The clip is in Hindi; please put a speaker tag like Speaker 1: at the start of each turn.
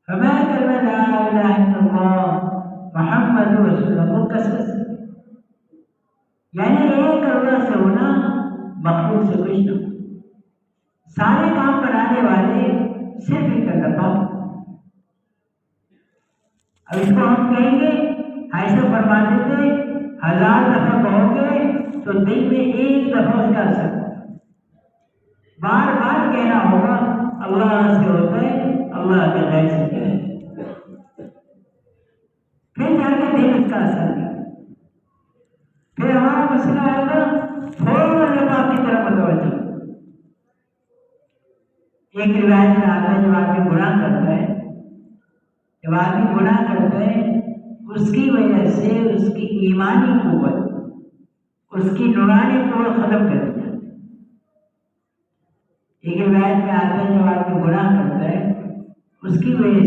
Speaker 1: फरमा करना ला इलाहा इल्लल्लाह मुहम्मदुर रसूलुल्लाह को कसरत, यानी एक अल्लाह से होना, मखलूक से कुछ ना। सारे काम बनाने वाले सिर्फ एक अल्लाह। अब इसको हम कहेंगे, ऐसा फरमा देते 1000 दफा कहोगे तो दिन में एक दफा उसका असर, बार बार कहना होगा अल्लाह से होता है, अल्लाह के गैर से है, फिर जाके दिन उसका असर नहीं। फिर हमारा मसला आएगा फौरन अल्लाह की तरफ मुतवज्जो। एक रिवायत में आता है, जब आदमी गुनाह करता है, जब आदमी गुनाह करता है, उसकी वजह से उसकी ईमानी कुव्वत, उसकी नूरानी कुव्वत खत्म कर दी जाती है। एक रिवायत में आता है, जब आदमी गुनाह करता है, उसकी वजह से